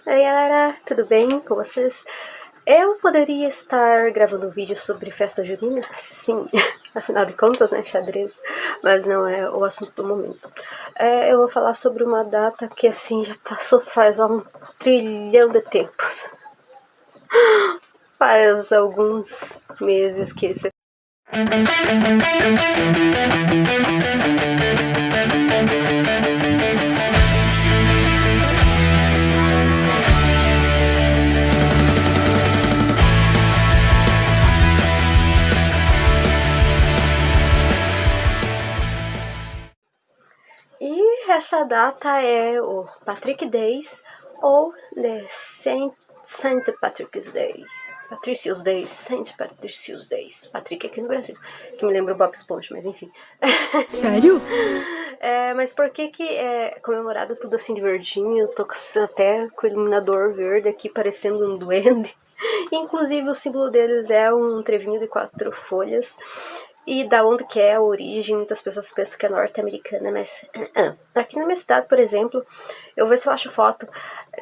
Oi galera, tudo bem com vocês? Eu poderia estar gravando um vídeo sobre festa junina? Sim, afinal de contas, né, xadrez, mas não é o assunto do momento. Eu vou falar sobre uma data que assim já passou faz um trilhão de tempo. Faz alguns meses que esse... E essa data é o Patrick Days ou The Saint Patrick's Day. Patricius Days, Saint Patricius Days. Patrick aqui no Brasil, que me lembra o Bob Esponja, mas enfim. Sério? Mas por que é comemorado tudo assim de verdinho? Tô até com o iluminador verde aqui parecendo um duende. Inclusive o símbolo deles é um trevinho de 4 folhas. E da onde que é a origem, muitas pessoas pensam que é norte-americana, mas aqui na minha cidade, por exemplo, eu vou ver se eu acho foto,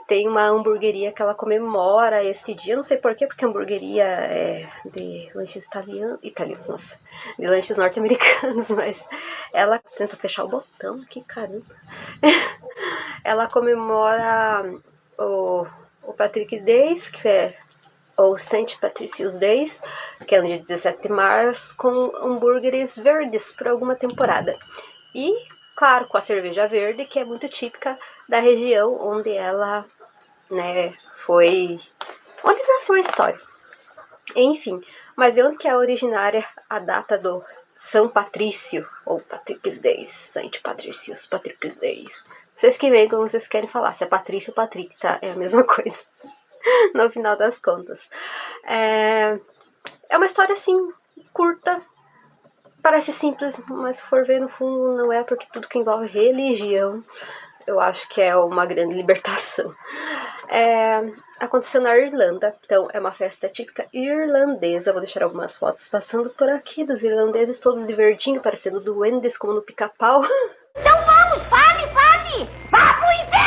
tem uma hamburgueria que ela comemora esse dia, não sei porquê, porque a hamburgueria é de lanches italianos, nossa, de lanches norte-americanos, mas ela tenta fechar o botão aqui, caramba. Ela comemora o Patrick Days, que é ou Saint Patricius Days, que é no dia 17 de março, com hambúrgueres verdes por alguma temporada. E, claro, com a cerveja verde, que é muito típica da região onde ela, né, foi... onde nasceu a história. Enfim, mas de onde que é originária a data do São Patrício, ou Patrick's Days, Saint Patricius, Patrick's Days. Vocês que veem como vocês querem falar, se é Patrício ou Patrick, tá? É a mesma coisa. No final das contas. É uma história assim, curta, parece simples, mas se for ver no fundo não é, porque tudo que envolve religião, eu acho que é uma grande libertação. Aconteceu na Irlanda, então é uma festa típica irlandesa. Vou deixar algumas fotos passando por aqui dos irlandeses, todos de verdinho, parecendo duendes como no Pica-Pau. Então vamos, fale! Vá pro inferno!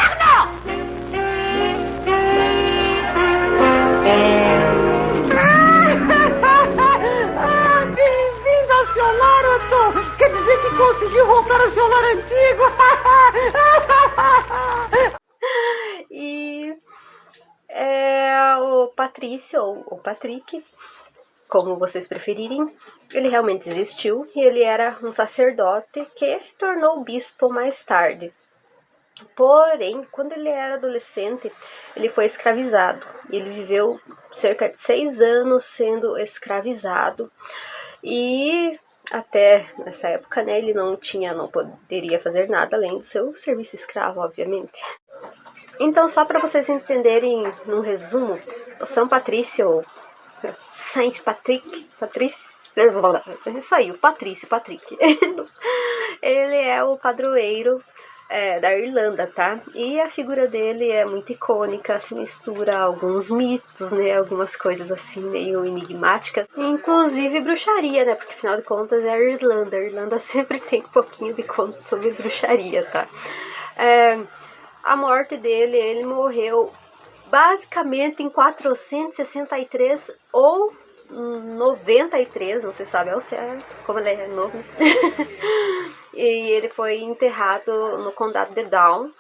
Bem-vindo ao seu lar, Otto! Quer dizer que conseguiu voltar ao seu lar antigo? E o Patrício, ou o Patrick, como vocês preferirem, ele realmente existiu e ele era um sacerdote que se tornou bispo mais tarde. Porém, quando ele era adolescente, ele foi escravizado. Ele viveu cerca de 6 anos sendo escravizado. E até nessa época, né, ele não poderia fazer nada além do seu serviço escravo, obviamente. Então, só para vocês entenderem, num resumo, o São Patrício, ou Saint Patrick, isso aí, o Patrício, Patrick. Ele é o padroeiro da Irlanda, tá? E a figura dele é muito icônica, se mistura alguns mitos, né? Algumas coisas assim meio enigmáticas, inclusive bruxaria, né? Porque afinal de contas é a Irlanda. A Irlanda sempre tem um pouquinho de conto sobre bruxaria, tá? A morte dele, ele morreu basicamente em 463 ou 93, não se sabe ao certo, como ele é novo. E ele foi enterrado no condado de Down.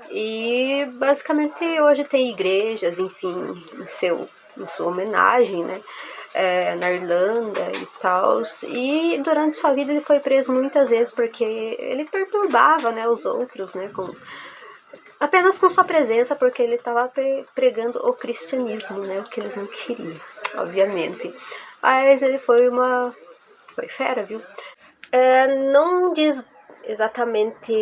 E basicamente hoje tem igrejas, enfim, em sua homenagem, né? Na Irlanda e tal. E durante sua vida ele foi preso muitas vezes porque ele perturbava, né, os outros, né, apenas com sua presença, porque ele estava pregando o cristianismo, né, o que eles não queriam, obviamente. Mas ele foi fera, viu? Não diz exatamente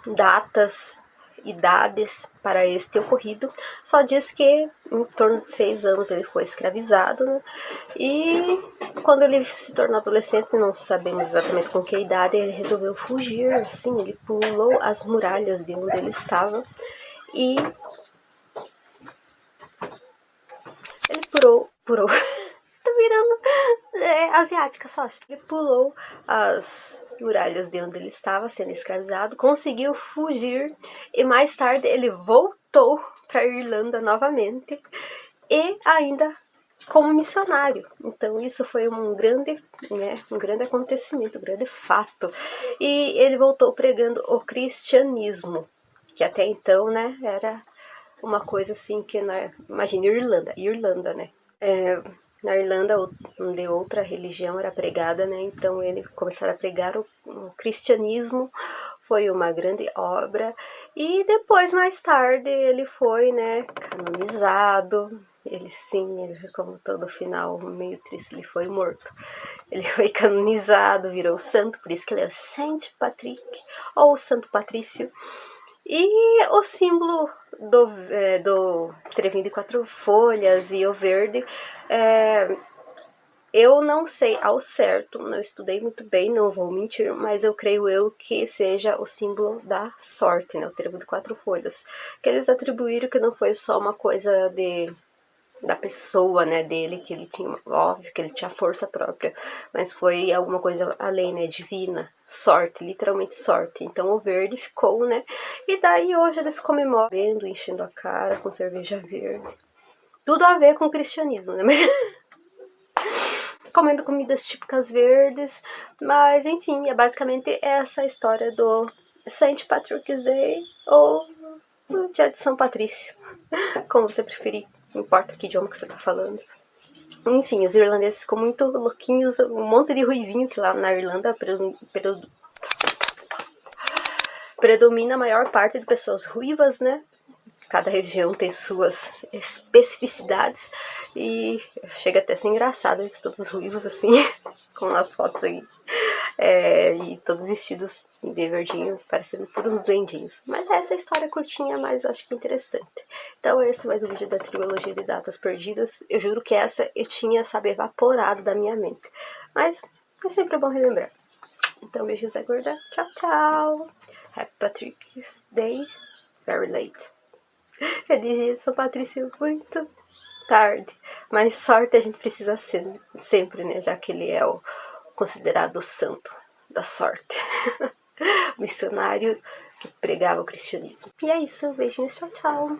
datas, idades para este ocorrido, só diz que em torno de 6 anos ele foi escravizado, né? E quando ele se tornou adolescente, não sabemos exatamente com que idade, ele resolveu fugir, assim, ele pulou as muralhas de onde ele estava e ele pulou tô virando asiática, só acho. Ele pulou as muralhas de onde ele estava sendo escravizado, conseguiu fugir e mais tarde ele voltou para a Irlanda novamente e ainda como missionário. Então isso foi um grande acontecimento, um grande fato. E ele voltou pregando o cristianismo, que até então, né, era uma coisa assim que, imagina, Irlanda, né? Na Irlanda, onde outra religião era pregada, né? Então ele começaram a pregar o cristianismo, foi uma grande obra. E depois, mais tarde, ele foi, né, canonizado. Ele como todo final meio triste, ele foi morto. Ele foi canonizado, virou santo, por isso que ele é o Saint Patrick, ou Santo Patrício. E o símbolo do trevinho de 4 folhas e o verde, eu não sei ao certo, não estudei muito bem, não vou mentir, mas eu creio que seja o símbolo da sorte, né? O trevo de 4 folhas. Que eles atribuíram que não foi só uma coisa da pessoa, né, dele, que ele tinha, óbvio que ele tinha força própria, mas foi alguma coisa além, né, divina, sorte, literalmente sorte. Então o verde ficou, né, e daí hoje eles comemoram, bebendo, enchendo a cara com cerveja verde. Tudo a ver com o cristianismo, né, mas comendo comidas típicas verdes, mas enfim, é basicamente essa a história do Saint Patrick's Day, ou o dia de São Patrício, como você preferir. Não importa que idioma que você tá falando. Enfim, os irlandeses ficam muito louquinhos. Um monte de ruivinho que lá na Irlanda predomina a maior parte de pessoas ruivas, né? Cada região tem suas especificidades. E chega até a ser engraçado eles todos ruivos assim, com as fotos aí. E todos vestidos de verdinho, parecendo todos uns duendinhos. Mas essa história curtinha, mas acho que interessante. Então esse é mais um vídeo da trilogia de datas perdidas. Eu juro que essa eu tinha, sabe, evaporado da minha mente. Mas é sempre bom relembrar. Então beijos da gorda. Tchau, tchau. Happy Patrick's Day. Very late. Feliz dia de São Patrício muito tarde. Mas sorte a gente precisa ser sempre, né? Já que ele é o considerado o santo da sorte. Missionário que pregava o cristianismo. E é isso, beijinhos, tchau, tchau.